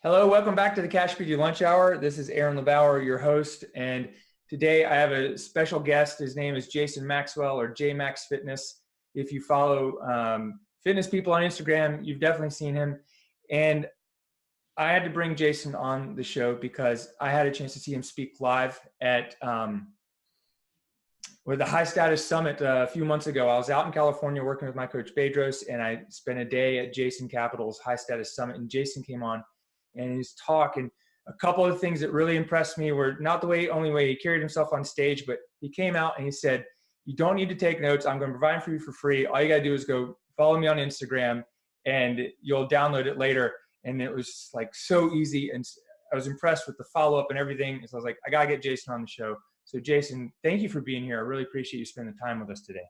Hello, welcome back to the CashPT Lunch Hour. This is LeBauer, your host, and today I have a special guest. His name is Jason Maxwell, or JMax Fitness. If you follow fitness people on Instagram, you've definitely seen him. And I had to bring Jason on the show because I had a chance to see him speak live at the High Status Summit a few months ago. I was out in California working with my coach Bedros, and I spent a day at Jason Capital's High Status Summit, and Jason came on and his talk. And a couple of things that really impressed me were not the only way he carried himself on stage, but he came out and he said, you don't need to take notes. I'm going to provide them for you for free. All you got to do is go follow me on Instagram and you'll download it later. And it was like so easy. And I was impressed with the follow-up and everything. So I was like, I got to get Jason on the show. So Jason, thank you for being here. I really appreciate you spending time with us today.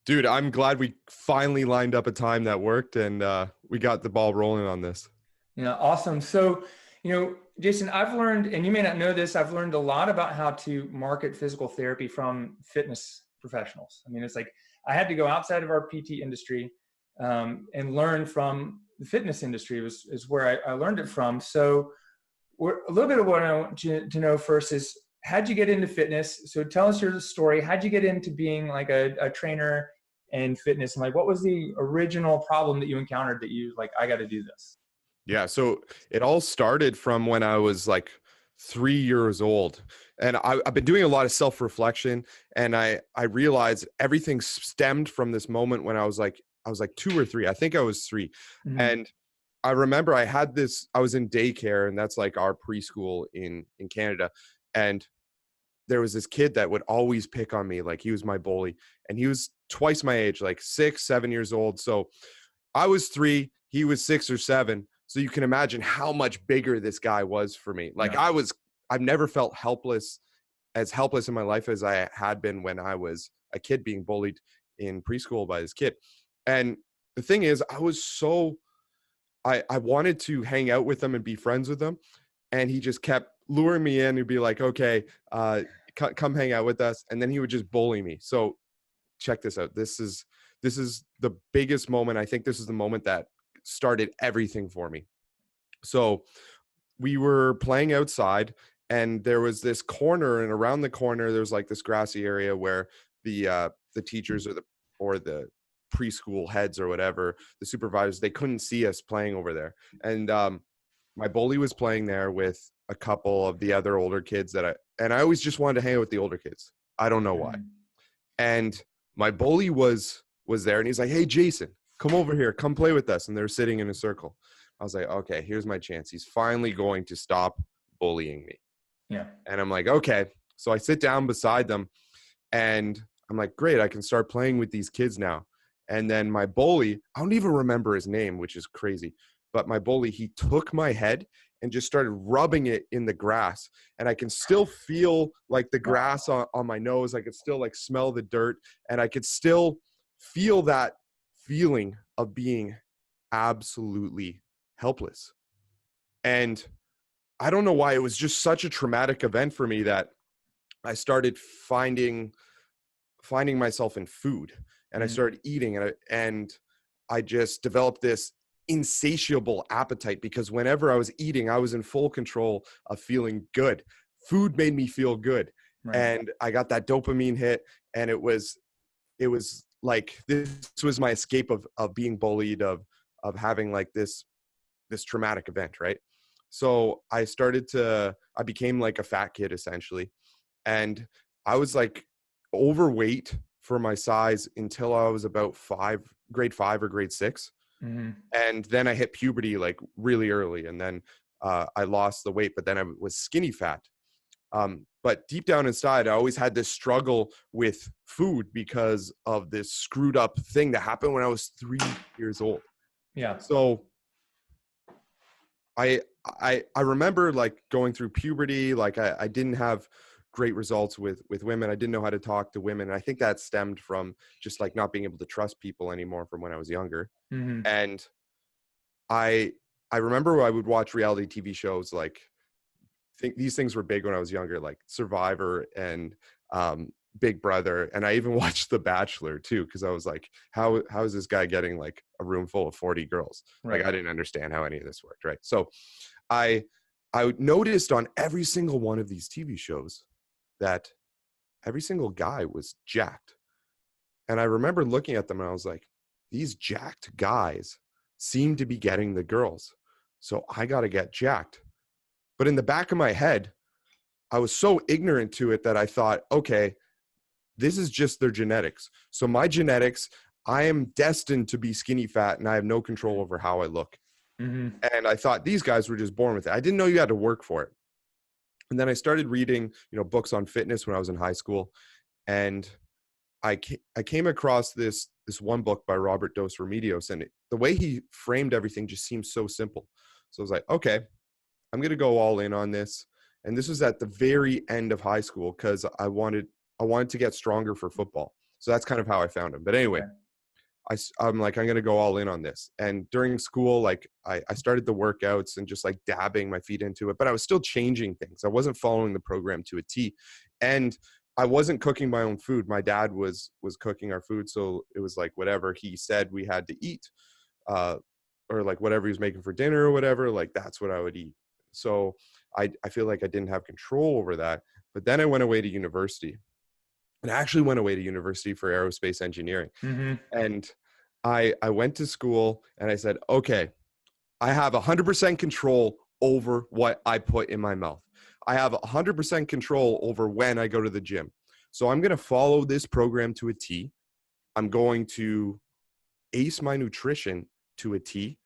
Dude, I'm glad we finally lined up a time that worked and we got the ball rolling on this. Yeah, awesome. So, Jason, I've learned, and you may not know this, I've learned a lot about how to market physical therapy from fitness professionals. I mean, it's like I had to go outside of our PT industry and learn from the fitness industry is where I learned it from. So a little bit of what I want you to know first is, how'd you get into fitness? So tell us your story. How'd you get into being like a trainer and fitness? And like, what was the original problem that you encountered that you like, I got to do this? Yeah, so it all started from when I was like 3 years old. And I've been doing a lot of self-reflection, and I realized everything stemmed from this moment when I was like 2 or 3. I think I was 3. Mm-hmm. And I remember I was in daycare, and that's like our preschool in Canada. And there was this kid that would always pick on me. Like, he was my bully, and he was twice my age, like 6, 7 years old. So I was 3, he was 6 or 7. So you can imagine how much bigger this guy was for me. Like, yeah. I've never felt as helpless in my life as I had been when I was a kid being bullied in preschool by this kid. And the thing is, I wanted to hang out with him and be friends with him. And he just kept luring me in. He'd be like, okay, come hang out with us. And then he would just bully me. So check this out. This is the biggest moment. I think this is the moment that started everything for me. So we were playing outside, and there was this corner, and around the corner there's like this grassy area where the teachers or the preschool heads or whatever, the supervisors, they couldn't see us playing over there. And my bully was playing there with a couple of the other older kids and I always just wanted to hang out with the older kids. I don't know why. And my bully was there, and he's like, hey, Jason, come over here, come play with us. And they're sitting in a circle. I was like, okay, here's my chance. He's finally going to stop bullying me. Yeah. And I'm like, okay. So I sit down beside them, and I'm like, great, I can start playing with these kids now. And then my bully, I don't even remember his name, which is crazy, but my bully, he took my head and just started rubbing it in the grass. And I can still feel like the grass on my nose. I could still like smell the dirt, and I could still feel that feeling of being absolutely helpless. And I don't know why, it was just such a traumatic event for me that I started finding myself in food, and I started eating, and I just developed this insatiable appetite, because whenever I was eating, I was in full control of feeling good. Food made me feel good. Right. And I got that dopamine hit, and it was like, this was my escape of being bullied, of having like this traumatic event, right? So I became like a fat kid essentially. And I was like overweight for my size until I was about grade 5 or grade 6. Mm-hmm. And then I hit puberty like really early. And then I lost the weight, but then I was skinny fat. But deep down inside, I always had this struggle with food because of this screwed up thing that happened when I was 3 years old. Yeah. So I remember like going through puberty, like I didn't have great results with women. I didn't know how to talk to women. And I think that stemmed from just like not being able to trust people anymore from when I was younger. Mm-hmm. And I remember I would watch reality TV shows like, these things were big when I was younger, like Survivor and Big Brother. And I even watched The Bachelor too, because I was like, how is this guy getting like a room full of 40 girls? Right. Like, I didn't understand how any of this worked, right? So I noticed on every single one of these TV shows that every single guy was jacked. And I remember looking at them and I was like, these jacked guys seem to be getting the girls. So I got to get jacked. But in the back of my head, I was so ignorant to it that I thought, okay, this is just their genetics. So my genetics, I am destined to be skinny fat and I have no control over how I look. Mm-hmm. And I thought these guys were just born with it. I didn't know you had to work for it. And then I started reading, books on fitness when I was in high school. And I came across this one book by Robert Dos Remedios, and the way he framed everything just seemed so simple. So I was like, okay, I'm going to go all in on this. And this was at the very end of high school because I wanted to get stronger for football. So that's kind of how I found him. But anyway, Okay. I'm like, I'm going to go all in on this. And during school, like I started the workouts and just like dabbing my feet into it, but I was still changing things. I wasn't following the program to a T. And I wasn't cooking my own food. My dad was cooking our food. So it was like whatever he said we had to eat, or like whatever he was making for dinner or whatever, like that's what I would eat. So I feel like I didn't have control over that. But then I went away to university. And I actually went away to university for aerospace engineering. Mm-hmm. And I went to school and I said, okay, I have 100% control over what I put in my mouth. I have 100% control over when I go to the gym. So I'm going to follow this program to a T. I'm going to ace my nutrition to a T.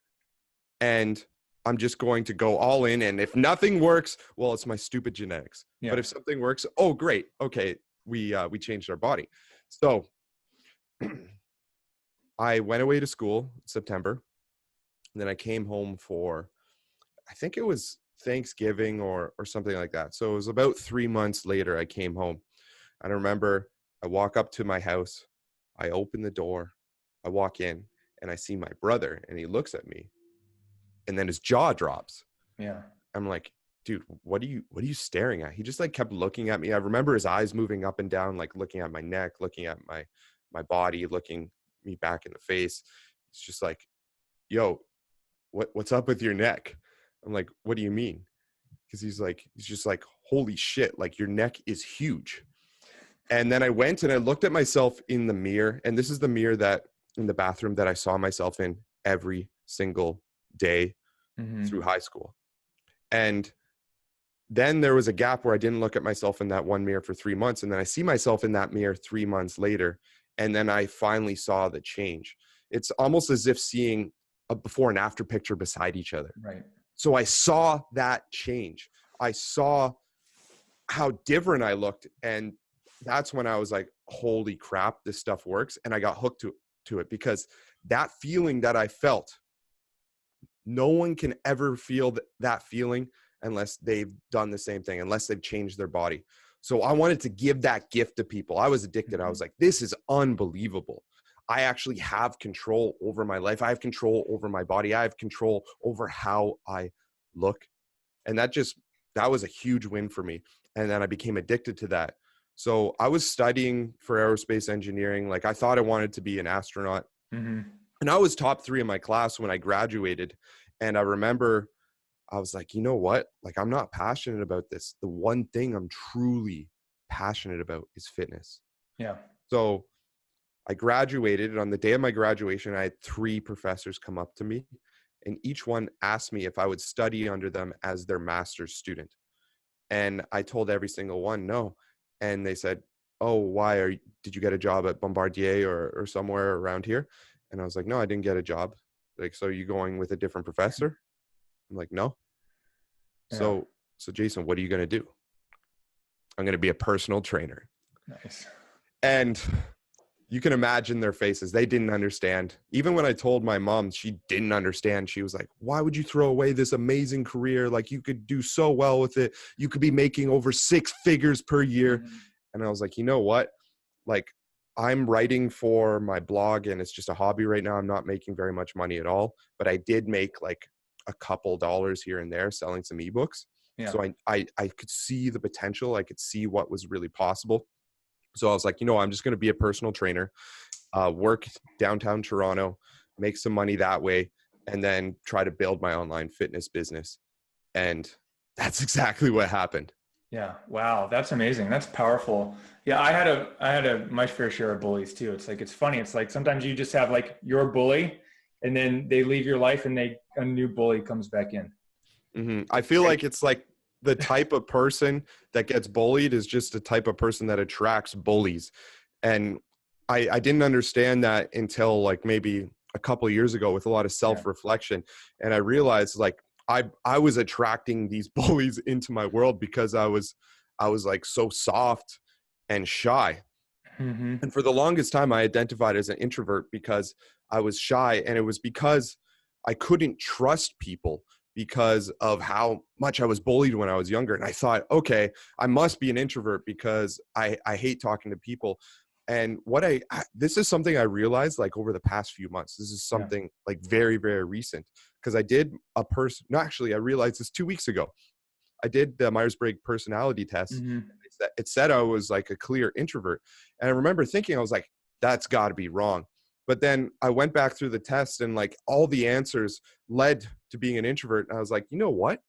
And I'm just going to go all in. And if nothing works, well, it's my stupid genetics. Yeah. But if something works, oh, great. Okay, we changed our body. So I went away to school in September. And then I came home for, I think it was Thanksgiving or something like that. So it was about 3 months later I came home. And I remember I walk up to my house, I open the door, I walk in and I see my brother and he looks at me and then his jaw drops. Yeah. I'm like, dude, what are you staring at? He just like kept looking at me. I remember his eyes moving up and down, like looking at my neck, looking at my body, looking me back in the face. It's just like, yo, what's up with your neck? I'm like, what do you mean? Because he's just like, holy shit, like your neck is huge. And then I went and I looked at myself in the mirror. And this is the mirror that in the bathroom that I saw myself in every single day through high school. And then there was a gap where I didn't look at myself in that one mirror for 3 months. And then I see myself in that mirror 3 months later. And then I finally saw the change. It's almost as if seeing a before and after picture beside each other. Right. So I saw that change. I saw how different I looked. And that's when I was like, holy crap, this stuff works. And I got hooked to it because that feeling that I felt, no one can ever feel that feeling unless they've done the same thing, unless they've changed their body. So I wanted to give that gift to people. I was addicted. I was like, this is unbelievable. I actually have control over my life. I have control over my body. I have control over how I look. And that was a huge win for me. And then I became addicted to that. So I was studying for aerospace engineering. Like I thought I wanted to be an astronaut. Mm-hmm. And I was top 3 in my class when I graduated. And I remember I was like, you know what? Like, I'm not passionate about this. The one thing I'm truly passionate about is fitness. Yeah. So I graduated, and on the day of my graduation, I had 3 professors come up to me, and each one asked me if I would study under them as their master's student. And I told every single one no. And they said, oh, why? Did you get a job at Bombardier or somewhere around here? And I was like, no, I didn't get a job. Like, so are you going with a different professor? I'm like, no. Yeah. So Jason, what are you going to do? I'm going to be a personal trainer. Nice. And you can imagine their faces. They didn't understand. Even when I told my mom, she didn't understand. She was like, why would you throw away this amazing career? Like, you could do so well with it. You could be making over 6 figures per year. Mm-hmm. And I was like, you know what? Like, I'm writing for my blog and it's just a hobby right now. I'm not making very much money at all, but I did make like a couple dollars here and there selling some ebooks. Yeah. So I could see the potential. I could see what was really possible. So I was like, I'm just going to be a personal trainer, work downtown Toronto, make some money that way, and then try to build my online fitness business. And that's exactly what happened. Yeah. Wow. That's amazing. That's powerful. Yeah. I had my fair share of bullies too. It's like, it's funny. It's like, sometimes you just have like your bully and then they leave your life and a new bully comes back in. I feel like it's like the type of person that gets bullied is just the type of person that attracts bullies. And I didn't understand that until like maybe a couple of years ago with a lot of self-reflection. And I realized like I was attracting these bullies into my world because I was like so soft and shy. Mm-hmm. And for the longest time, I identified as an introvert because I was shy. And it was because I couldn't trust people because of how much I was bullied when I was younger. And I thought, okay, I must be an introvert because I hate talking to people. And this is something I realized like over the past few months. This is something like very, very recent because I did I realized this 2 weeks ago. I did the Myers-Briggs personality test. Mm-hmm. It said I was like a clear introvert. And I remember thinking, I was like, that's got to be wrong. But then I went back through the test and like all the answers led to being an introvert. And I was like, you know what?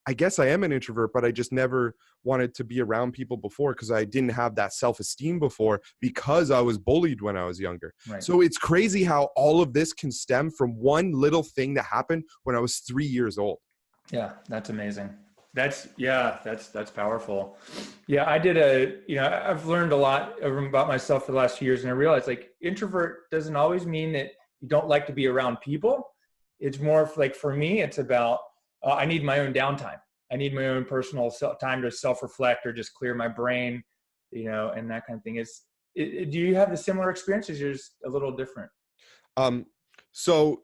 I guess I am an introvert, but I just never wanted to be around people before because I didn't have that self-esteem before because I was bullied when I was younger. Right. So it's crazy how all of this can stem from one little thing that happened when I was 3 years old. Yeah, that's amazing. That's powerful. Yeah, I've learned a lot about myself for the last few years, and I realized like introvert doesn't always mean that you don't like to be around people. It's more like for me, it's about I need my own downtime. I need my own personal time to self-reflect or just clear my brain, and that kind of thing. Do you have the similar experiences? You're just a little different. So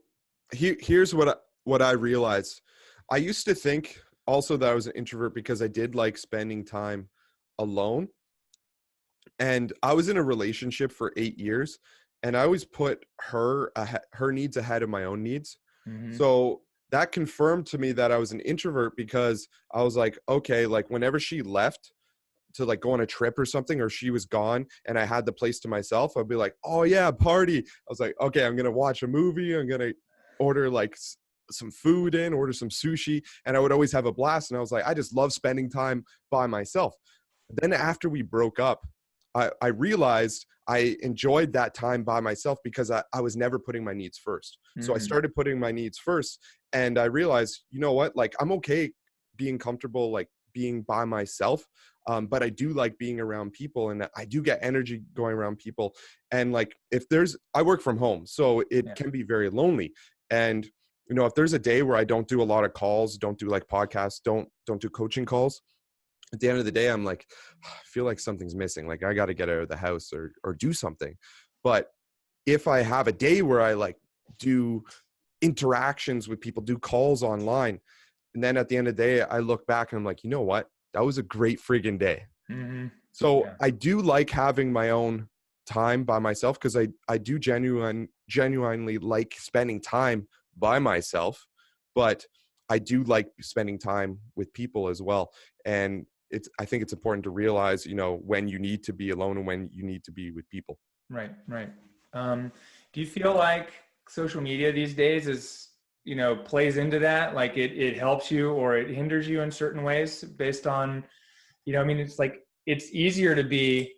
here's what I realized. I used to think also that I was an introvert because I did like spending time alone. And I was in a relationship for 8 years, and I always put her needs ahead of my own needs. Mm-hmm. So that confirmed to me that I was an introvert because I was like, okay, like whenever she left to like go on a trip or something, or she was gone and I had the place to myself, I'd be like, oh yeah, party. I was like, okay, I'm going to watch a movie. I'm going to order like some food order some sushi. And I would always have a blast. And I was like, I just love spending time by myself. Then after we broke up, I realized I enjoyed that time by myself because I was never putting my needs first. Mm-hmm. So I started putting my needs first, and I realized, you know what, like I'm okay being comfortable, like being by myself. But I do like being around people, and I do get energy going around people. And like, I work from home, so it can be very lonely. And, if there's a day where I don't do a lot of calls, don't do like podcasts, don't do coaching calls, at the end of the day, I'm like, I feel like something's missing. Like I got to get out of the house or do something. But if I have a day where I like do interactions with people, do calls online, and then at the end of the day, I look back and I'm like, you know what? That was a great friggin' day. Mm-hmm. So I do like having my own time by myself because I do genuinely like spending time by myself, but I do like spending time with people as well. And I think it's important to realize, when you need to be alone and when you need to be with people. Right. Do you feel like social media these days plays into that? Like it helps you or it hinders you in certain ways based on, it's like, it's easier to be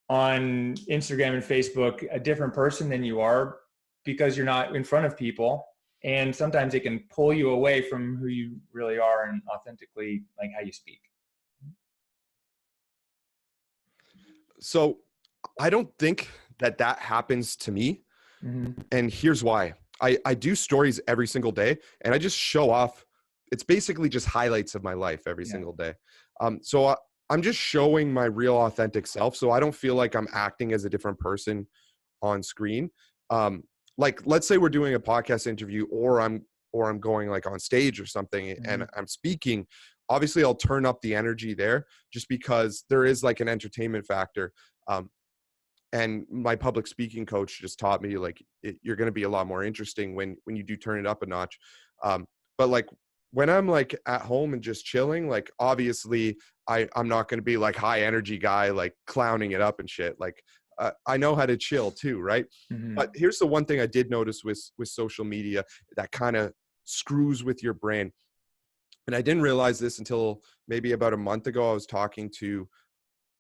on Instagram and Facebook a different person than you are because you're not in front of people. And sometimes it can pull you away from who you really are and authentically like how you speak. So I don't think that happens to me. Mm-hmm. And here's why. I do stories every single day, and I just show off. It's basically just highlights of my life every single day. So I'm just showing my real authentic self. So I don't feel like I'm acting as a different person on screen. Like let's say we're doing a podcast interview or I'm going like on stage or something and I'm speaking. Obviously I'll turn up the energy there just because there is like an entertainment factor. And my public speaking coach just taught me like you're going to be a lot more interesting when you do turn it up a notch. But like when I'm like at home and just chilling, like obviously I'm not going to be like high energy guy, like clowning it up and shit. Like I know how to chill too. Right. Mm-hmm. But here's the one thing I did notice with social media that kind of screws with your brain. And I didn't realize this until maybe about a month ago. I was talking to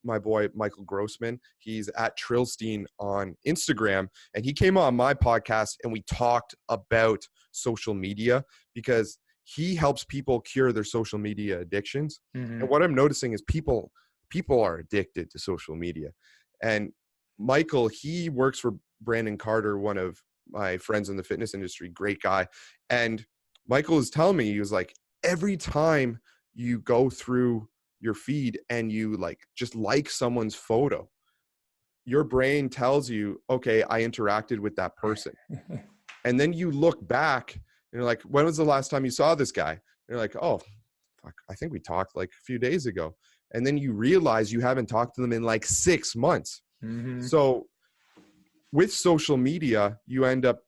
my boy, Michael Grossman. He's at Trillstein on Instagram. And he came on my podcast and we talked about social media because he helps people cure their social media addictions. Mm-hmm. And what I'm noticing is people are addicted to social media. And Michael, he works for Brandon Carter, one of my friends in the fitness industry, great guy. And Michael was telling me, he was like, every time you go through your feed and you like just like someone's photo, your brain tells you, okay, I interacted with that person. And then you look back and you're like, when was the last time you saw this guy? And you're like, oh, fuck, I think we talked like a few days ago. And then you realize you haven't talked to them in like 6 months. Mm-hmm. So with social media, you end up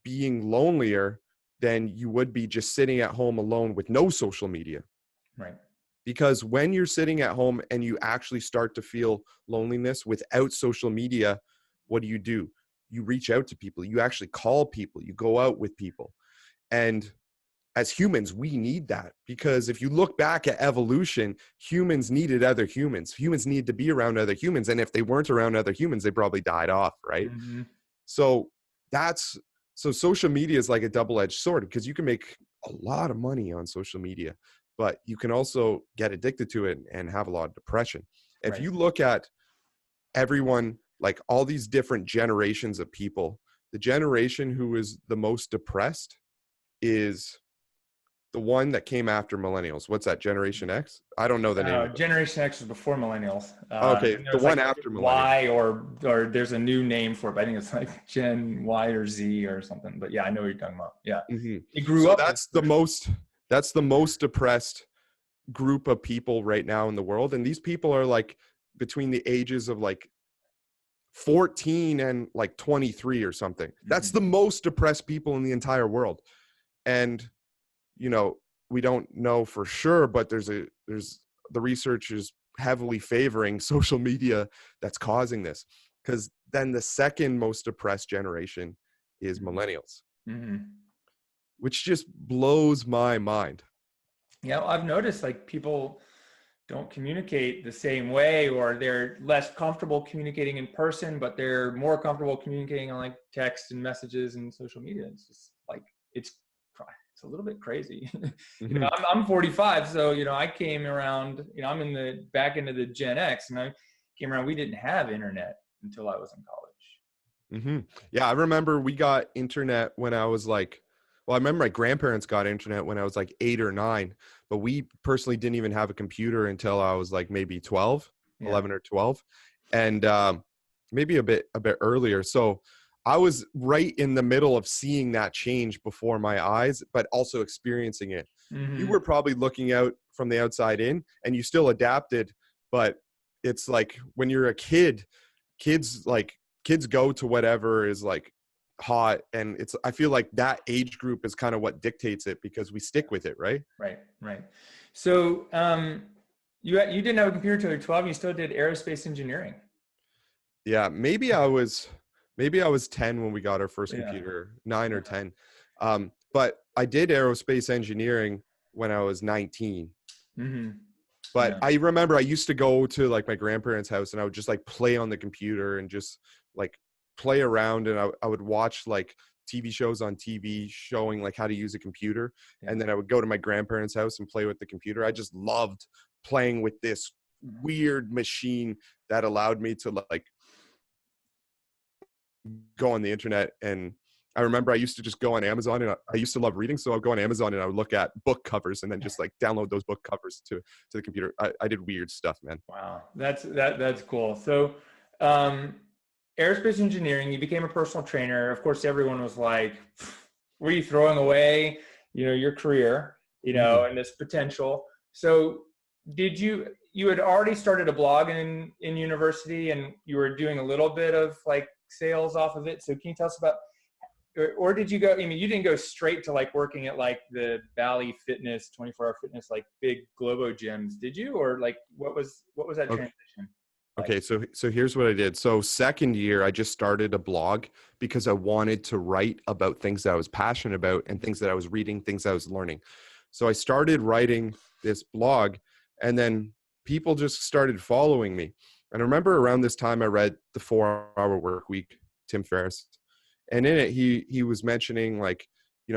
being lonelier than you would be just sitting at home alone with no social media. Right. Because when you're sitting at home and you actually start to feel loneliness without social media, what do? You reach out to people, you actually call people, you go out with people. And as humans, we need that, because if you look back at evolution, humans needed other humans. Humans needed to be around other humans. And if they weren't around other humans, they probably died off, right? Mm-hmm. So social media is like a double-edged sword, because you can make a lot of money on social media, but you can also get addicted to it and have a lot of depression. If you look at everyone, like all these different generations of people, the generation who is the most depressed is the one that came after millennials. What's that, Generation X? I don't know the name of it. Generation X was before millennials. Okay, the one after millennials. Y or there's a new name for it, but I think it's like Gen Y or Z or something. But yeah, I know what you're talking about. Yeah. Mm-hmm. It grew up. That's the most depressed group of people right now in the world. And these people are like between the ages of like 14 and like 23 or something. That's the most depressed people in the entire world. And, you know, we don't know for sure, but the research is heavily favoring social media that's causing this. Because then the second most depressed generation is millennials, which just blows my mind. Yeah, well, I've noticed like people don't communicate the same way, or they're less comfortable communicating in person, but they're more comfortable communicating on like text and messages and social media. It's just like, it's a little bit crazy. You know, I'm 45, so you know, I came around, you know, I'm in the back end of the Gen X, and I came around, we didn't have internet until I was in college. Yeah, I remember we got internet when I was like, well, I remember my grandparents got internet when I was like 8 or 9, but we personally didn't even have a computer until I was like maybe 11 or 12, and maybe a bit earlier. So I was right in the middle of seeing that change before my eyes, but also experiencing it. You were probably looking out from the outside in, and you still adapted, but it's like when you're a kid, kids go to whatever is like hot, and I feel like that age group is kind of what dictates it, because we stick with it, right? Right. So you didn't have a computer until you were 12, you still did aerospace engineering. Yeah, maybe I was 10 when we got our first computer, 9 or 10. But I did aerospace engineering when I was 19. But I remember I used to go to like my grandparents' house, and I would just like play on the computer and just like play around, and I would watch like TV shows on TV showing like how to use a computer. And then I would go to my grandparents' house and play with the computer. I just loved playing with this weird machine that allowed me to like go on the internet. And I remember I used to just go on Amazon, and I used to love reading. So I'd go on Amazon and I would look at book covers and then just like download those book covers to the computer. I did weird stuff, man. Wow. That's cool. So, aerospace engineering, you became a personal trainer. Of course, everyone was like, were you throwing away, you know, your career, you know, and this potential? So you had already started a blog in university, and you were doing a little bit of like sales off of it. So can you tell us about, or did you go, I mean, you didn't go straight to like working at like the Valley Fitness, 24-hour fitness, like big Globo gyms, did you? Or like, what was that transition? Okay, so here's what I did. So second year, I just started a blog because I wanted to write about things that I was passionate about and things that I was reading, things I was learning. So I started writing this blog, and then people just started following me. And I remember around this time I read The 4-Hour Work Week, Tim Ferriss. And in it, he was mentioning, like,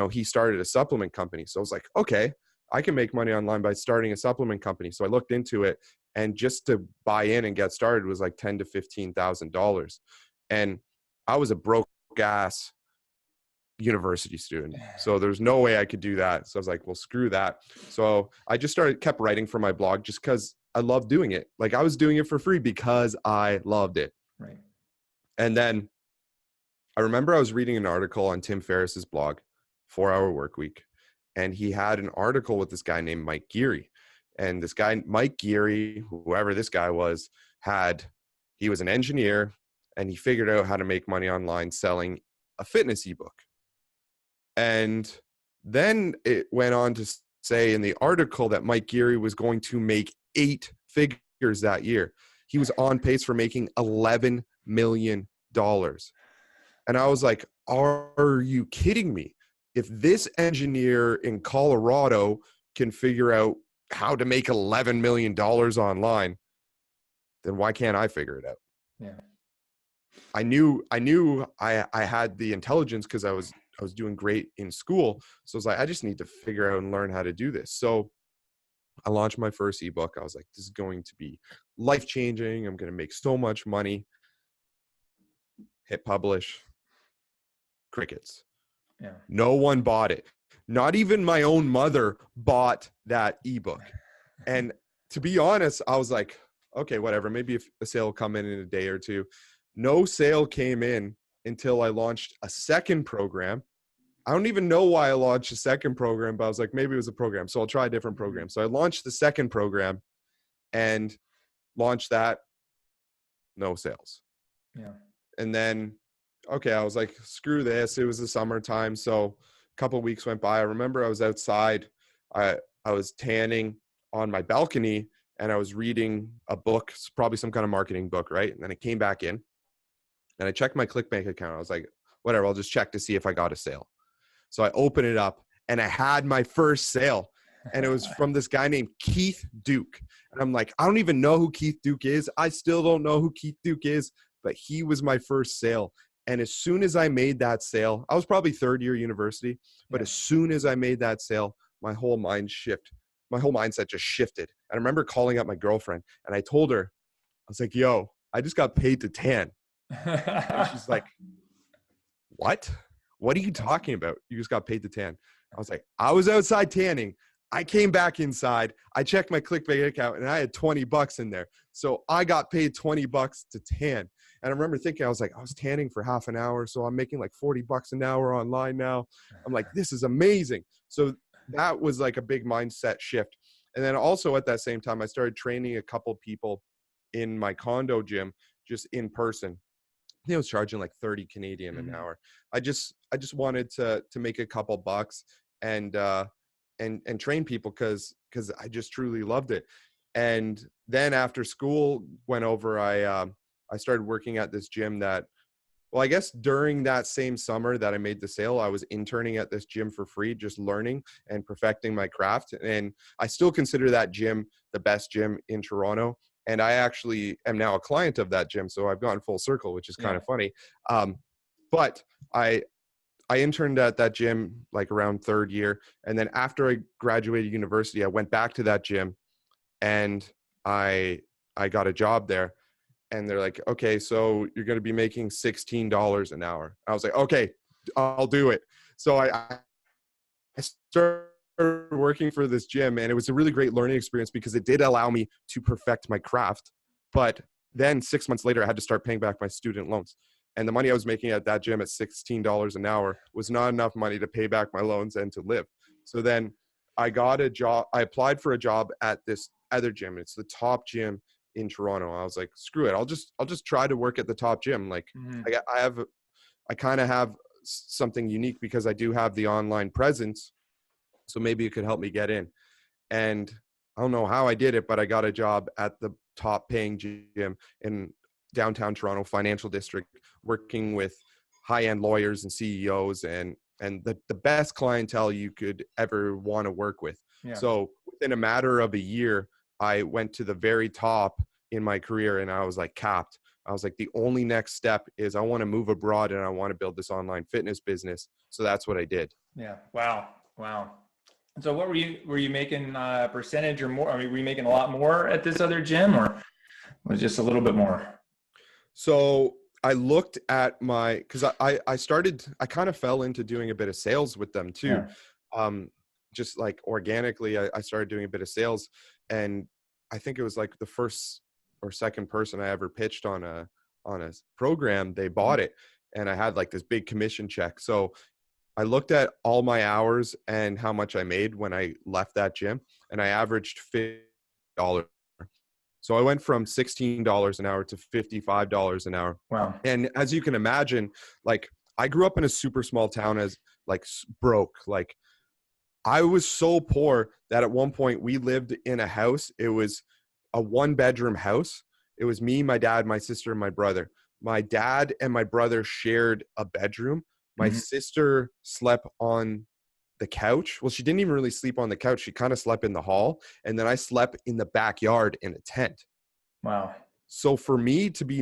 he started a supplement company. So I was like, okay, I can make money online by starting a supplement company. So I looked into it, and just to buy in and get started was like $10,000 to $15,000. And I was a broke ass university student. So there's no way I could do that. So I was like, well, screw that. So I just kept writing for my blog just because I love doing it. Like, I was doing it for free because I loved it. Right. And then I remember I was reading an article on Tim Ferriss's blog, 4-Hour Work Week, and he had an article with this guy named Mike Geary. And this guy, Mike Geary, whoever this guy was, he was an engineer, and he figured out how to make money online selling a fitness ebook. And then it went on to say in the article that Mike Geary was going to make 8 figures that year. He was on pace for making $11 million. And I was like, are you kidding me? If this engineer in Colorado can figure out how to make $11 million online, then why can't I figure it out? Yeah. I knew I had the intelligence because I was doing great in school. So I was like, I just need to figure out and learn how to do this. So I launched my first ebook. I was like, this is going to be life-changing. I'm going to make so much money. Hit publish. Crickets. Yeah. No one bought it. Not even my own mother bought that ebook. And to be honest, I was like, okay, whatever. Maybe if a sale will come in a day or two. No sale came in until I launched a second program. I don't even know why I launched a second program, but I was like, maybe it was a program. So I'll try a different program. So I launched the second program and launched that. No sales. Yeah. And then, okay, I was like, screw this. It was the summertime. So a couple of weeks went by. I remember I was outside. I was tanning on my balcony, and I was reading a book, probably some kind of marketing book, right? And then I came back in and I checked my ClickBank account. I was like, whatever, I'll just check to see if I got a sale. So I opened it up, and I had my first sale, and it was from this guy named Keith Duke. And I'm like, I don't even know who Keith Duke is. I still don't know who Keith Duke is, but he was my first sale. And as soon as I made that sale, I was probably third year university, but as soon as I made that sale, my whole mindset just shifted. And I remember calling up my girlfriend, and I told her, I was like, yo, I just got paid to tan. And she's like, what? What are you talking about? You just got paid to tan. I was like, I was outside tanning. I came back inside. I checked my ClickBank account, and I had $20 in there. So I got paid $20 to tan. And I remember thinking, I was like, I was tanning for half an hour, so I'm making like $40 an hour online now. I'm like, this is amazing. So that was like a big mindset shift. And then also at that same time, I started training a couple people in my condo gym, just in person. I think I was charging like 30 Canadian an hour. I just wanted to make a couple bucks and train people because I just truly loved it. And then after school went over, I started working at this gym that, well, I guess during that same summer that I made the sale, I was interning at this gym for free, just learning and perfecting my craft. And I still consider that gym the best gym in Toronto. And I actually am now a client of that gym. So I've gone full circle, which is kind of funny. But I interned at that gym like around third year. And then after I graduated university, I went back to that gym, and I got a job there. And they're like, okay, so you're going to be making $16 an hour. I was like, okay, I'll do it. So I started working for this gym, and it was a really great learning experience because it did allow me to perfect my craft. But then 6 months later, I had to start paying back my student loans. And the money I was making at that gym at $16 an hour was not enough money to pay back my loans and to live. So then I got a job. I applied for a job at this other gym. It's the top gym in Toronto. I was like, screw it. I'll just try to work at the top gym. Like I kind of have something unique because I do have the online presence. So maybe it could help me get in. And I don't know how I did it, but I got a job at the top paying gym in downtown Toronto financial district, working with high-end lawyers and CEOs. And and the best clientele you could ever want to work with. Yeah. So within a matter of a year, I went to the very top in my career, and I was like capped. I was like, the only next step is I want to move abroad and I want to build this online fitness business. So that's what I did. Yeah. Wow. Wow. So what were you making percentage or more? I mean, were you making a lot more at this other gym, or was it just a little bit more? So I looked at because I kind of fell into doing a bit of sales with them too. Yeah. Just like organically, I started doing a bit of sales, and I think it was like the first or second person I ever pitched on a program. They bought it, and I had like this big commission check. So I looked at all my hours and how much I made when I left that gym, and I averaged $50. So I went from $16 an hour to $55 an hour. Wow. And as you can imagine, like I grew up in a super small town as like broke. Like I was so poor that at one point we lived in a house. It was a 1-bedroom house. It was me, my dad, my sister, and my brother. My dad and my brother shared a bedroom. My sister slept on the couch. Well, she didn't even really sleep on the couch. She kind of slept in the hall. And then I slept in the backyard in a tent. Wow. So for me to be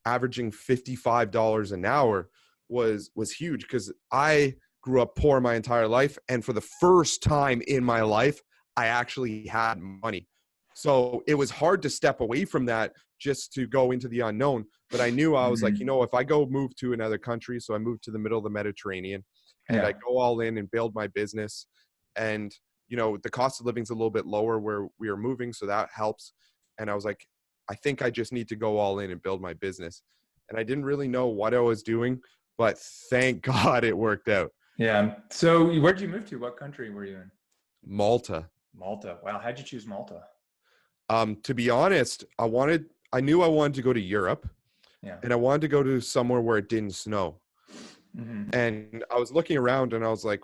averaging $55 an hour was huge, because I grew up poor my entire life. And for the first time in my life, I actually had money. So it was hard to step away from that just to go into the unknown. But I knew I was like, if I go move to another country, so I moved to the middle of the Mediterranean, and I go all in and build my business. And, the cost of living is a little bit lower where we are moving. So that helps. And I was like, I think I just need to go all in and build my business. And I didn't really know what I was doing, but thank God it worked out. Yeah. So where'd you move to? What country were you in? Malta. Malta. Wow. How'd you choose Malta? To be honest, I knew I wanted to go to Europe. Yeah. And I wanted to go to somewhere where it didn't snow. And I was looking around and I was like,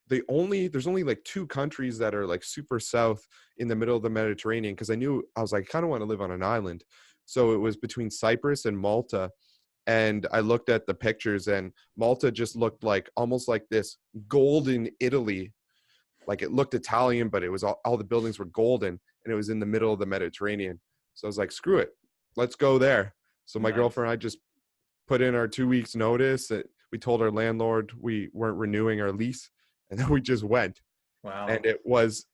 there's only like 2 countries that are like super south in the middle of the Mediterranean. Cause I was like, I kind of want to live on an island. So it was between Cyprus and Malta. And I looked at the pictures, and Malta just looked like almost like this golden Italy. Like it looked Italian, but it was all the buildings were golden, and it was in the middle of the Mediterranean. So I was like, screw it, let's go there. So my girlfriend and I just put in our 2 weeks notice. We told our landlord we weren't renewing our lease, and then we just went. Wow. And it was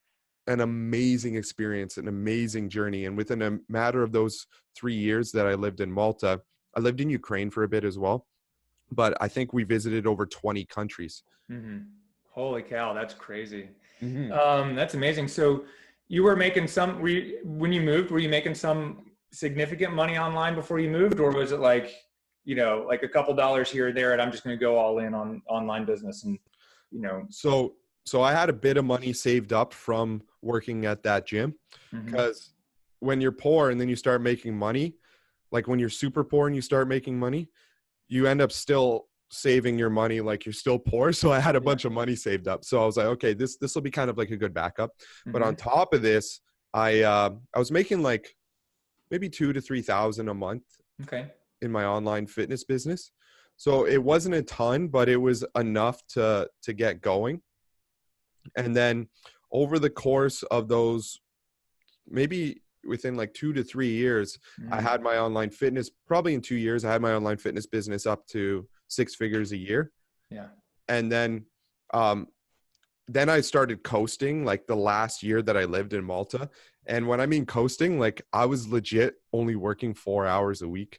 an amazing experience, an amazing journey. And within a matter of those 3 years that I lived in Malta, I lived in Ukraine for a bit as well, but I think we visited over 20 countries. Holy cow. That's crazy. That's amazing. So you were making when you moved, were you making some significant money online before you moved? Or was it like, like a couple dollars here or there, and I'm just going to go all in on online business and, So I had a bit of money saved up from working at that gym, because when you're poor and then you start making money, like when you're super poor and you start making money, you end up still saving your money like you're still poor. So I had a bunch of money saved up. So I was like, okay, this will be kind of like a good backup. But on top of this, I was making like maybe 2,000 to 3,000 a month in my online fitness business. So it wasn't a ton, but it was enough to get going. And then over the course of those, maybe within like 2 to 3 years, I had my online fitness, probably in 2 years, I had my online fitness business up to 6 figures a year. Yeah. And then I started coasting like the last year that I lived in Malta. And when I mean coasting, like I was legit only working 4 hours a week,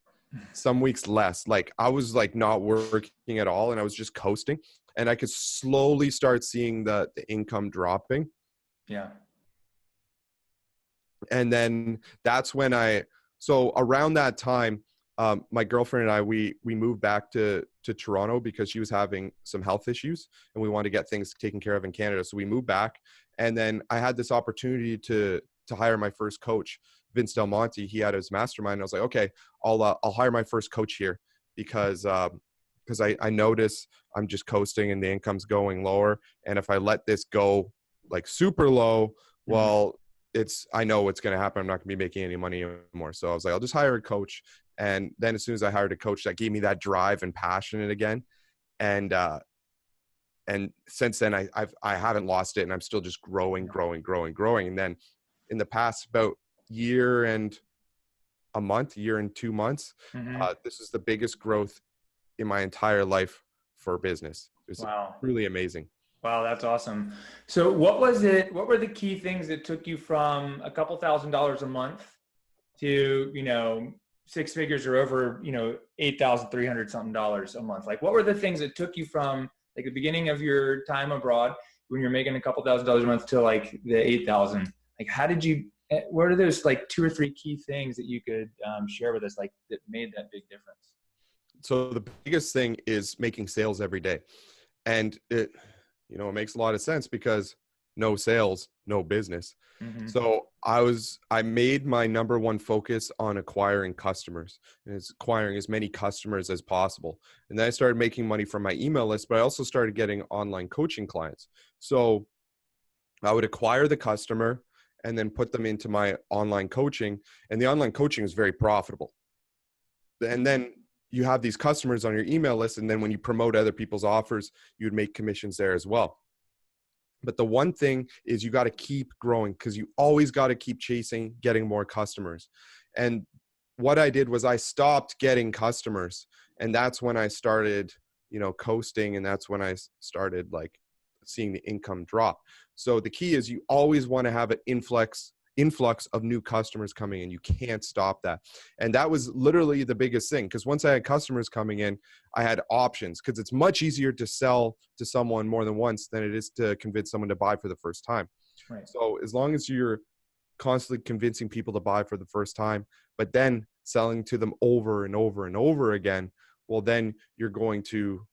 some weeks less. Like I was like not working at all, and I was just coasting, and I could slowly start seeing the income dropping. Yeah. And then that's when so around that time, my girlfriend and I, we moved back to Toronto because she was having some health issues and we wanted to get things taken care of in Canada. So we moved back, and then I had this opportunity to hire my first coach, Vince Del Monte. He had his mastermind. I was like, okay, I'll hire my first coach here because I notice I'm just coasting and the income's going lower. And if I let this go like super low, well, I know what's going to happen. I'm not going to be making any money anymore. So I was like, I'll just hire a coach. And then as soon as I hired a coach, that gave me that drive and passion again. And and since then I haven't lost it, and I'm still just growing. And then in the past about year and 2 months, Mm-hmm. this is the biggest growth in my entire life for business. It's Wow. really amazing. Wow, that's awesome. So what was it, what were the key things that took you from a couple $1,000s a month to, six figures or over, 8,300 something dollars a month? Like, what were the things that took you from like the beginning of your time abroad when you're making a couple $1,000s a month to like the 8,000? Like, how did you, what are those like 2 or 3 key things that you could share with us, like that made that big difference? So the biggest thing is making sales every day. And it makes a lot of sense because no sales, no business. Mm-hmm. So I made my number one focus on acquiring customers, and it's acquiring as many customers as possible. And then I started making money from my email list, but I also started getting online coaching clients. So I would acquire the customer and then put them into my online coaching, and the online coaching is very profitable. And then you have these customers on your email list, and then when you promote other people's offers, you would make commissions there as well. But the one thing is you got to keep growing, because you always got to keep chasing, getting more customers. And what I did was I stopped getting customers, and that's when I started, coasting, and that's when I started like seeing the income drop. So the key is you always want to have an influx of new customers coming in. You can't stop that. And that was literally the biggest thing, because once I had customers coming in, I had options, because it's much easier to sell to someone more than once than it is to convince someone to buy for the first time. Right. So as long as you're constantly convincing people to buy for the first time, but then selling to them over and over and over again, well, then you're going to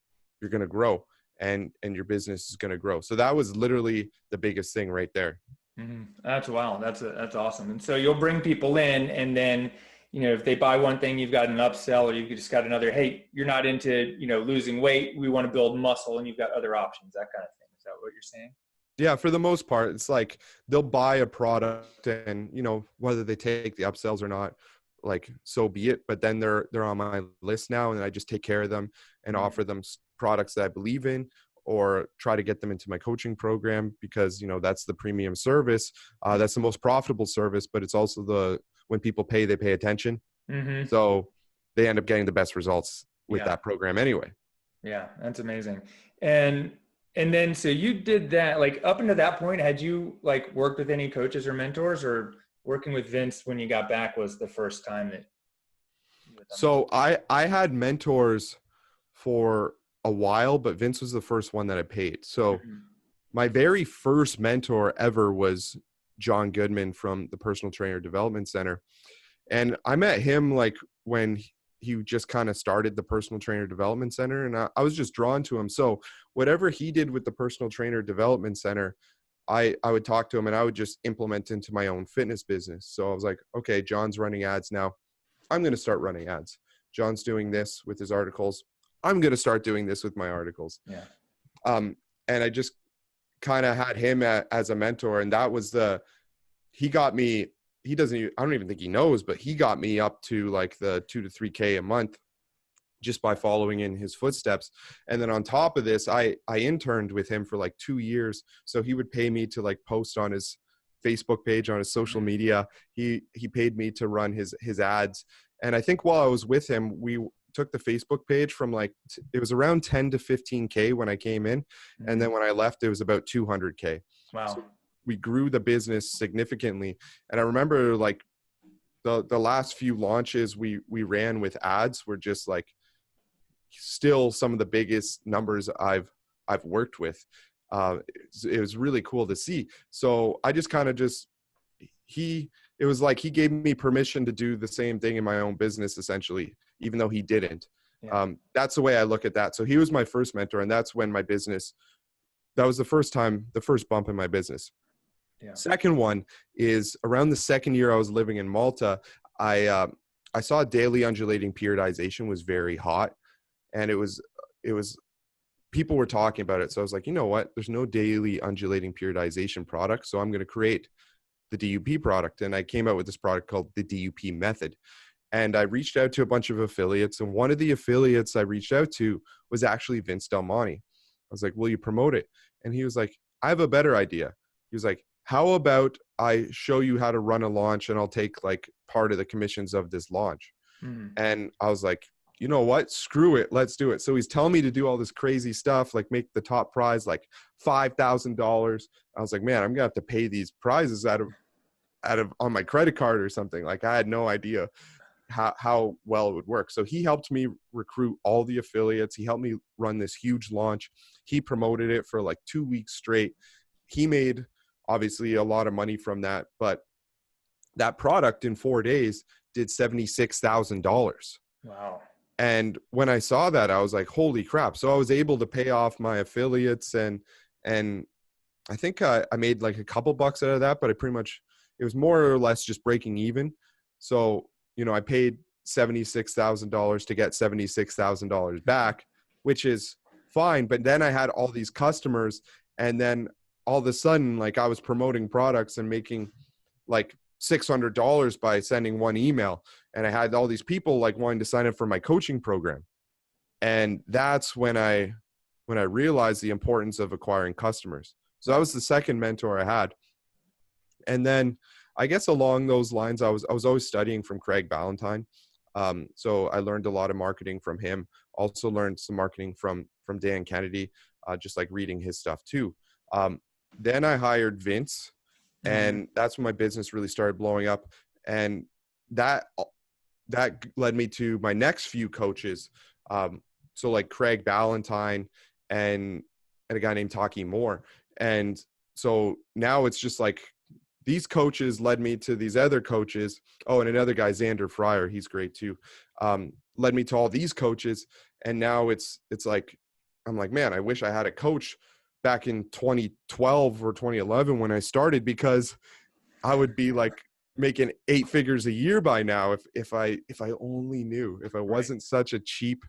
grow, and your business is going to grow. So that was literally the biggest thing right there. Mm-hmm. That's wow. That's awesome. And so you'll bring people in, and then, if they buy one thing, you've got an upsell, or you've just got another, hey, you're not into, losing weight. We want to build muscle, and you've got other options, that kind of thing. Is that what you're saying? Yeah, for the most part, it's like they'll buy a product, and whether they take the upsells or not, like, so be it. But then they're on my list now, and I just take care of them and Mm-hmm. offer them products that I believe in, or try to get them into my coaching program, because that's the premium service. That's the most profitable service, but it's also when people pay, they pay attention. Mm-hmm. So they end up getting the best results with that program anyway. Yeah, that's amazing. And then, so you did that, like up until that point, had you like worked with any coaches or mentors, or working with Vince when you got back was the first time that you had done So I had mentors for a while, but Vince was the first one that I paid. So Mm-hmm. my very first mentor ever was John Goodman from the Personal Trainer Development Center. And I met him like when he just kind of started the Personal Trainer Development Center, and I was just drawn to him. So whatever he did with the Personal Trainer Development Center, I would talk to him, and I would just implement into my own fitness business. So I was like, okay, John's running ads now. I'm going to start running ads. John's doing this with his articles. I'm going to start doing this with my articles. Yeah. And I just kind of had him as a mentor. And that was he got me, I don't even think he knows, but he got me up to like the 2 to 3K a month just by following in his footsteps. And then on top of this, I interned with him for like 2 years. So he would pay me to like post on his Facebook page, on his social media. He paid me to run his ads. And I think while I was with him, we took the Facebook page from like, it was around 10 to 15K when I came in. Mm-hmm. And then when I left, it was about 200K. Wow. So we grew the business significantly. And I remember like the last few launches we ran with ads were just like still some of the biggest numbers I've worked with. It was really cool to see. So I just kind of it was like he gave me permission to do the same thing in my own business, essentially, even though he didn't. Yeah. That's the way I look at that. So he was my first mentor, and that's when that was the first bump in my business. Yeah. Second one is around the second year I was living in Malta. I saw daily undulating periodization was very hot, and it was people were talking about it. So I was like, you know what? There's no daily undulating periodization product, so I'm going to create the DUP product. And I came out with this product called the DUP method. And I reached out to a bunch of affiliates, and one of the affiliates I reached out to was actually Vince Del Monte. was like, will you promote it? And he was like, I have a better idea. He was like, how about I show you how to run a launch and I'll take like part of the commissions of this launch. Mm. And I was like, you know what? Screw it. Let's do it. So he's telling me to do all this crazy stuff, like make the top prize like $5,000. I was like, man, I'm gonna have to pay these prizes out of on my credit card or something. Like I had no idea how well it would work. So he helped me recruit all the affiliates. He helped me run this huge launch. He promoted it for like 2 weeks straight. He made obviously a lot of money from that, but that product in 4 days did $76,000. Wow. And when I saw that, I was like, holy crap. So I was able to pay off my affiliates and I think I made like a couple bucks out of that, but it was more or less just breaking even. So, you know, I paid $76,000 to get $76,000 back, which is fine. But then I had all these customers, and then all of a sudden, like I was promoting products and making like $600 by sending one email. And I had all these people like wanting to sign up for my coaching program. And that's when I realized the importance of acquiring customers. So that was the second mentor I had. And then I guess along those lines, I was always studying from Craig Ballantyne. So I learned a lot of marketing from him. Also learned some marketing from Dan Kennedy, just like reading his stuff too. Then I hired Vince, and that's when my business really started blowing up. And that led me to my next few coaches. So like Craig Ballantyne and a guy named Taki Moore. And so now it's just like these coaches led me to these other coaches. Oh, and another guy, Xander Fryer, he's great too. Led me to all these coaches. And now it's like, I'm like, man, I wish I had a coach back in 2012 or 2011 when I started, because I would be like making 8 figures a year by now if I only knew, if I wasn't such a cheap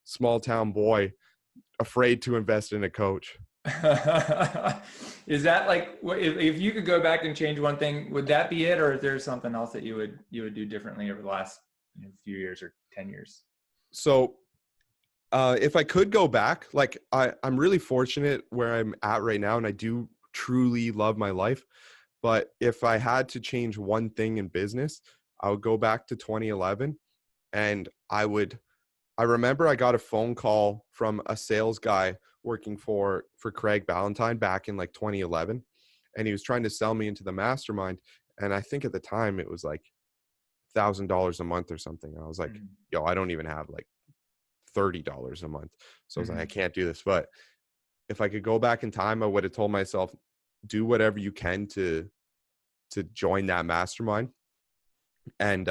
small town boy afraid to invest in a coach. Is that like, if you could go back and change one thing, would that be it, or is there something else that you would do differently over the last few years or 10 years? So if I could go back, like I'm really fortunate where I'm at right now, and I do truly love my life. But if I had to change one thing in business, I would go back to 2011, and I remember I got a phone call from a sales guy working for Craig Ballantyne back in like 2011. And he was trying to sell me into the mastermind. And I think at the time it was like $1,000 a month or something. I was like, yo, I don't even have like $30 a month. So I was like, I can't do this. But if I could go back in time, I would have told myself, do whatever you can to join that mastermind. And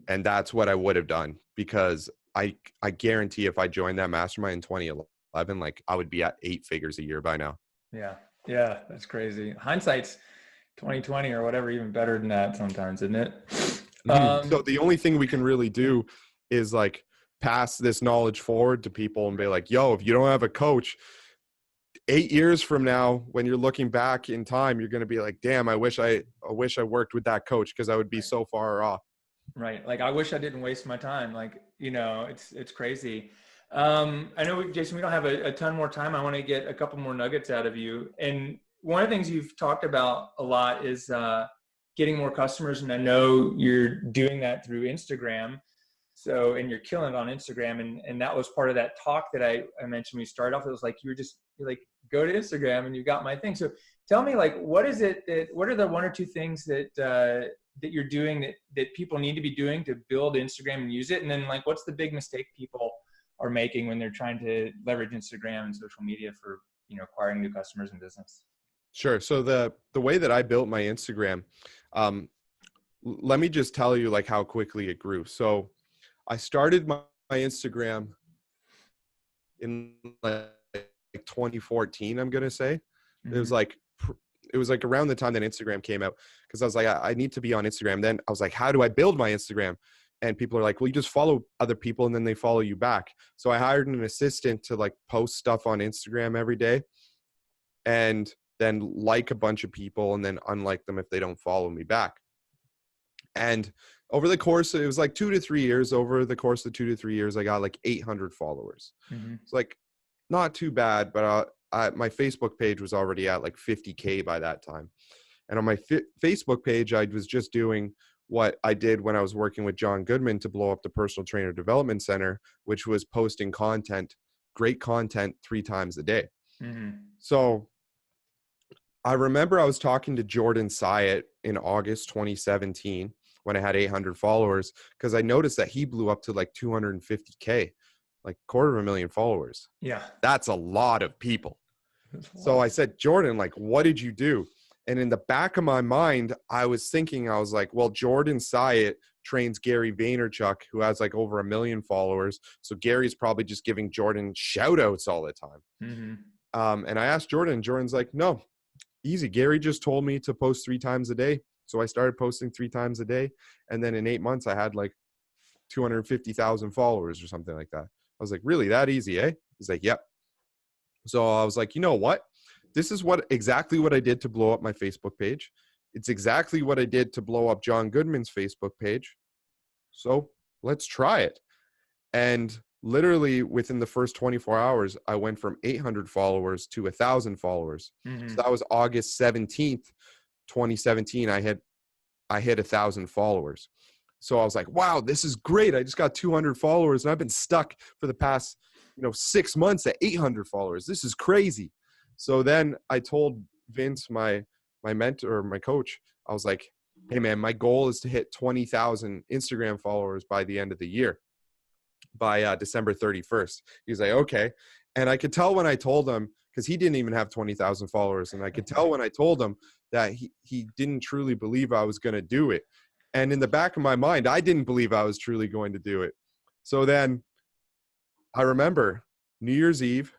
that's what I would have done, because I guarantee if I joined that mastermind in 2011, like I would be at 8 figures a year by now. Yeah. Yeah. That's crazy. Hindsight's 2020 or whatever, even better than that sometimes, isn't it? So the only thing we can really do is like pass this knowledge forward to people and be like, yo, if you don't have a coach, 8 years from now, when you're looking back in time, you're going to be like, damn, I wish I worked with that coach, because I would be so far off. Right. Like, I wish I didn't waste my time. Like, it's crazy. I know, Jason, we don't have a ton more time. I want to get a couple more nuggets out of you. And one of the things you've talked about a lot is getting more customers. And I know you're doing that through Instagram. So, and you're killing it on Instagram. And that was part of that talk that I mentioned when we started off. It was like, you're like, go to Instagram and you got my thing. So tell me, like, what are the 1 or 2 things that you're doing that people need to be doing to build Instagram and use it? And then, like, what's the big mistake people are making when they're trying to leverage Instagram and social media for, acquiring new customers and business? Sure. So the way that I built my Instagram, let me just tell you like how quickly it grew. So I started my Instagram in like 2014, I'm going to say. It was like around the time that Instagram came out, because I was like, I need to be on Instagram. Then I was like, how do I build my Instagram? And people are like, well, you just follow other people and then they follow you back. So I hired an assistant to like post stuff on Instagram every day, and then like a bunch of people and then unlike them if they don't follow me back. And over the course, it was like 2 to 3 years. Over the course of 2 to 3 years, I got like 800 followers. It's like not too bad, but my Facebook page was already at like 50K by that time. And on my Facebook page, I was just doing what I did when I was working with John Goodman to blow up the Personal Trainer Development Center, which was posting content, great content 3 times a day. Mm-hmm. So I remember I was talking to Jordan Syatt in August 2017 when I had 800 followers, because I noticed that he blew up to like 250K, like 250,000 followers. Yeah. That's a lot of people. So I said, Jordan, like, what did you do? And in the back of my mind, I was thinking, I was like, well, Jordan Syatt trains Gary Vaynerchuk, who has like over 1 million followers. So Gary's probably just giving Jordan shout outs all the time. Mm-hmm. And I asked Jordan, and Jordan's like, no, easy. Gary just told me to post 3 times a day. So I started posting 3 times a day. And then in 8 months, I had like 250,000 followers or something like that. I was like, really, that easy, eh? He's like, yep. So I was like, you know what? This is exactly what I did to blow up my Facebook page. It's exactly what I did to blow up John Goodman's Facebook page. So let's try it. And literally within the first 24 hours, I went from 800 followers to 1,000 followers. Mm-hmm. So that was August 17th, 2017. I hit 1,000 followers. So I was like, wow, this is great. I just got 200 followers and I've been stuck for the past 6 months at 800 followers. This is crazy. So then I told Vince, my mentor, my coach, I was like, hey man, my goal is to hit 20,000 Instagram followers by the end of the year, by December 31st. He was like, okay. And I could tell when I told him, because he didn't even have 20,000 followers. And I could tell when I told him that he didn't truly believe I was going to do it. And in the back of my mind, I didn't believe I was truly going to do it. So then I remember New Year's Eve.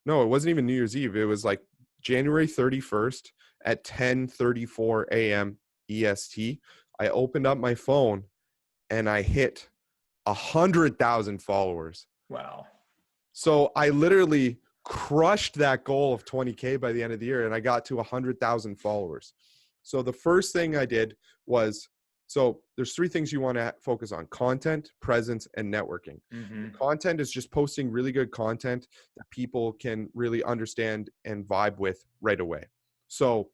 No, it wasn't even New Year's Eve. It was like January 31st at 10:34 a.m. EST. I opened up my phone and I hit 100,000 followers. Wow. So I literally crushed that goal of 20K by the end of the year, and I got to 100,000 followers. So the first thing I did was, so there's 3 things you want to focus on: content, presence, and networking. Mm-hmm. Content is just posting really good content that people can really understand and vibe with right away. So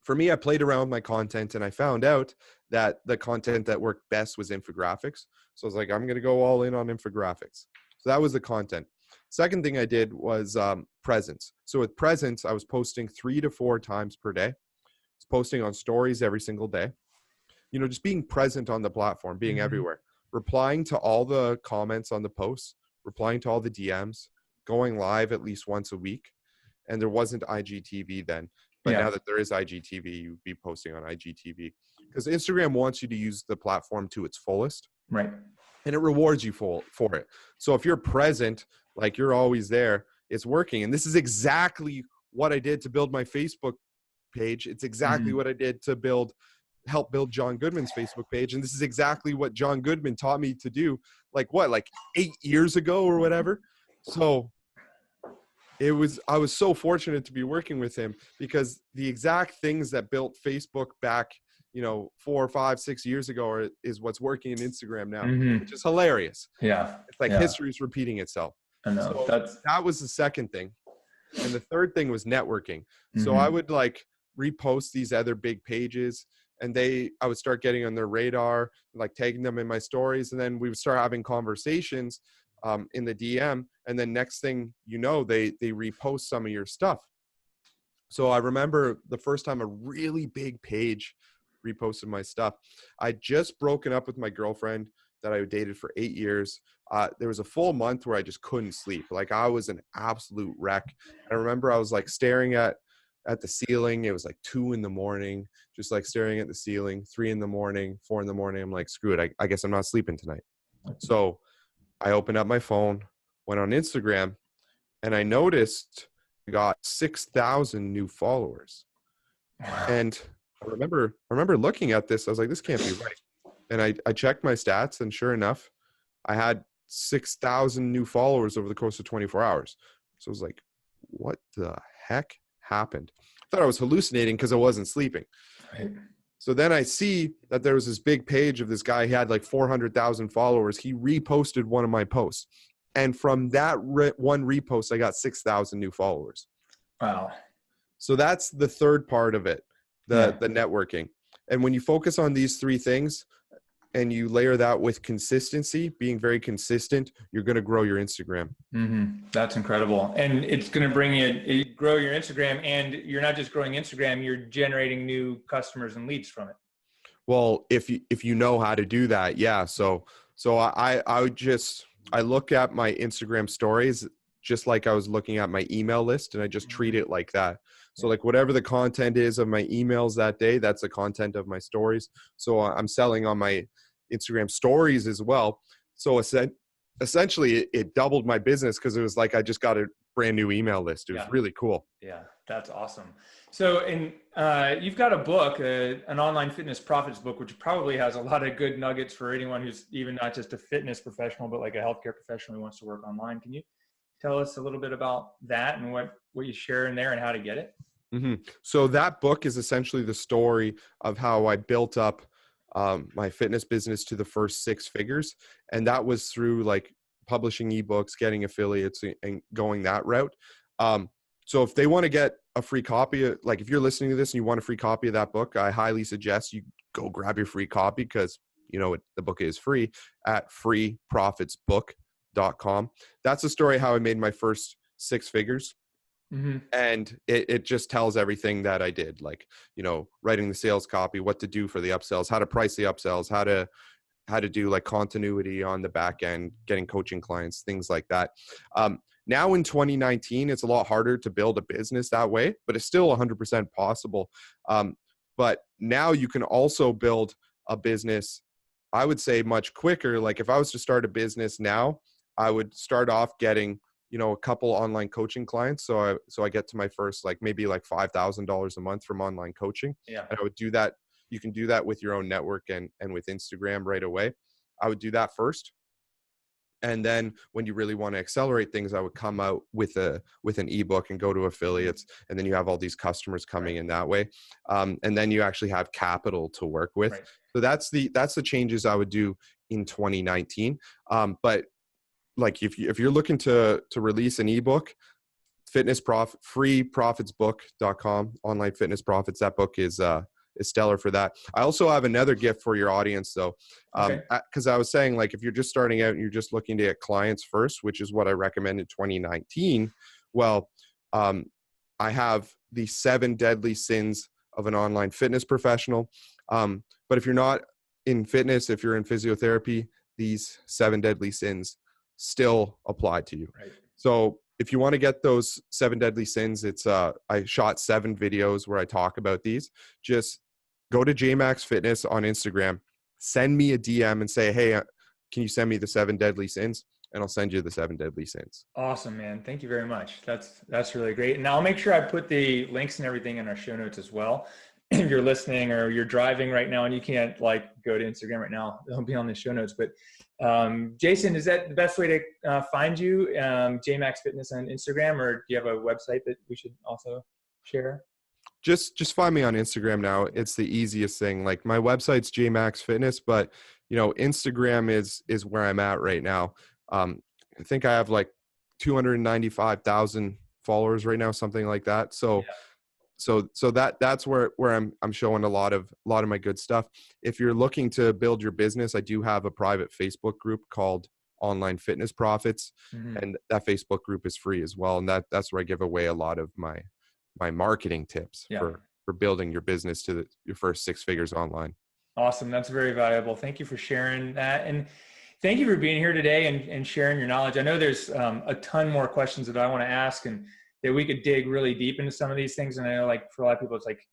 for me, I played around with my content and I found out that the content that worked best was infographics. So I was like, I'm going to go all in on infographics. So that was the content. Second thing I did was presence. So with presence, I was posting 3 to 4 times per day. I was posting on stories every single day. Just being present on the platform, being Mm-hmm. everywhere, replying to all the comments on the posts, replying to all the DMs, going live at least once a week. And there wasn't IGTV then. But now that there is IGTV, you'd be posting on IGTV, because Instagram wants you to use the platform to its fullest. Right. And it rewards you for it. So if you're present, like you're always there, it's working. And this is exactly what I did to build my Facebook page. It's exactly what I did to help build John Goodman's Facebook page. And this is exactly what John Goodman taught me to do, like 8 years ago or whatever. So I was so fortunate to be working with him, because the exact things that built Facebook back, 4, 5, 6 years ago is what's working in Instagram now, which is hilarious. Yeah. It's like history is repeating itself. I know. So that was the second thing. And the third thing was networking. So I would repost these other big pages, and I would start getting on their radar, tagging them in my stories. And then we would start having conversations in the DM. And then next thing you know, they repost some of your stuff. So I remember the first time a really big page reposted my stuff. I'd just broken up with my girlfriend that I dated for 8 years. There was a full month where I just couldn't sleep. I was an absolute wreck. I remember I was staring at the ceiling. It was 2 a.m, just staring at the ceiling. 3 a.m, 4 a.m. I'm like, screw it. I guess I'm not sleeping tonight. So I opened up my phone, went on Instagram, and I noticed I got 6,000 new followers. And I remember looking at this. I was like, this can't be right. And I checked my stats, and sure enough, I had 6,000 new followers over the course of 24 hours. So I was like, what the heck happened? I thought I was hallucinating because I wasn't sleeping. Right. So then I see that there was this big page of this guy. He had 400,000 followers. He reposted one of my posts. And from that one repost, I got 6,000 new followers. Wow. So that's the third part of it, Yeah. the networking. And when you focus on these three things and you layer that with consistency, being very consistent, you're going to grow your Instagram. That's incredible. And it's going to bring you grow your Instagram, and you're not just growing Instagram, you're generating new customers and leads from it. Well, if you know how to do that, yeah. So I look at my Instagram stories just like I was looking at my email list, and I just treat it like that. So like whatever the content is of my emails that day, that's the content of my stories. So I'm selling on my Instagram stories as well. So essentially it doubled my business because it was like I just got a brand new email list. It was really cool. Yeah, that's awesome. So, you've got a book, an online fitness profits book, which probably has a lot of good nuggets for anyone who's even not just a fitness professional, but like a healthcare professional who wants to work online. Can you tell us a little bit about that and what you share in there and how to get it? So that book is essentially the story of how I built up my fitness business to the first 6 figures. And that was through like publishing ebooks, getting affiliates, and going that route. So if they want to get a free copy, like if you're listening to this and you want a free copy of that book, I highly suggest you go grab your free copy, because the book is free at freeprofitsbook.com. That's the story how I made my first 6 figures. And it just tells everything that I did, like, writing the sales copy, what to do for the upsells, how to price the upsells, how to do like continuity on the back end, getting coaching clients, things like that. Now in 2019, it's a lot harder to build a business that way, but it's still 100% possible. But now you can also build a business, I would say, much quicker. Like if I was to start a business now, I would start off getting a couple online coaching clients. So I get to my first, like maybe like $5,000 a month from online coaching. Yeah. And I would do that. You can do that with your own network and with Instagram right away. I would do that first. And then when you really want to accelerate things, I would come out with an ebook and go to affiliates. And then you have all these customers coming in that way. And then you actually have capital to work with. Right. So that's the changes I would do in 2019. But like if you're looking to release an ebook, freeprofitsbook.com, online fitness profits, that book is stellar for that. I also have another gift for your audience though. Because I was saying, like, if you're just starting out and you're just looking to get clients first, which is what I recommend in 2019. Well, I have the 7 deadly sins of an online fitness professional. But if you're not in fitness, if you're in physiotherapy, these 7 deadly sins still apply to you. Right. So if you want to get those 7 deadly sins, it's I shot 7 videos where I talk about these. Just go to JMax Fitness on Instagram, send me a DM and say, hey, can you send me the 7 deadly sins? And I'll send you the 7 deadly sins. Awesome, man. Thank you very much. That's really great. And I'll make sure I put the links and everything in our show notes as well. If you're listening or you're driving right now and you can't like go to Instagram right now, it'll be on the show notes. But Jason, is that the best way to find you? JMax Fitness on Instagram, or do you have a website that we should also share? Just find me on Instagram now. It's the easiest thing. Like my website's JMax Fitness, but Instagram is where I'm at right now. I think I have like 295,000 followers right now, something like that. So Yeah. So that's where I'm showing a lot of my good stuff. If you're looking to build your business, I do have a private Facebook group called Online Fitness Profits, and that Facebook group is free as well. And that's where I give away a lot of my marketing tips for building your business to your first 6 figures online. Awesome. That's very valuable. Thank you for sharing that. And thank you for being here today and sharing your knowledge. I know there's a ton more questions that I want to ask, and that we could dig really deep into some of these things. And I know, like, for a lot of people, it's like,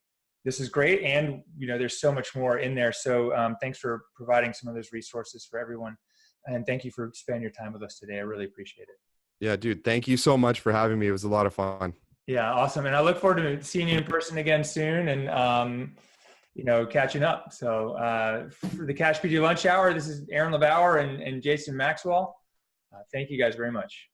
this is great. And, there's so much more in there. So thanks for providing some of those resources for everyone. And thank you for spending your time with us today. I really appreciate it. Yeah, dude, thank you so much for having me. It was a lot of fun. Yeah, awesome. And I look forward to seeing you in person again soon and, catching up. So for the CashPT Lunch Hour, this is Aaron LeBauer and Jason Maxwell. Thank you guys very much.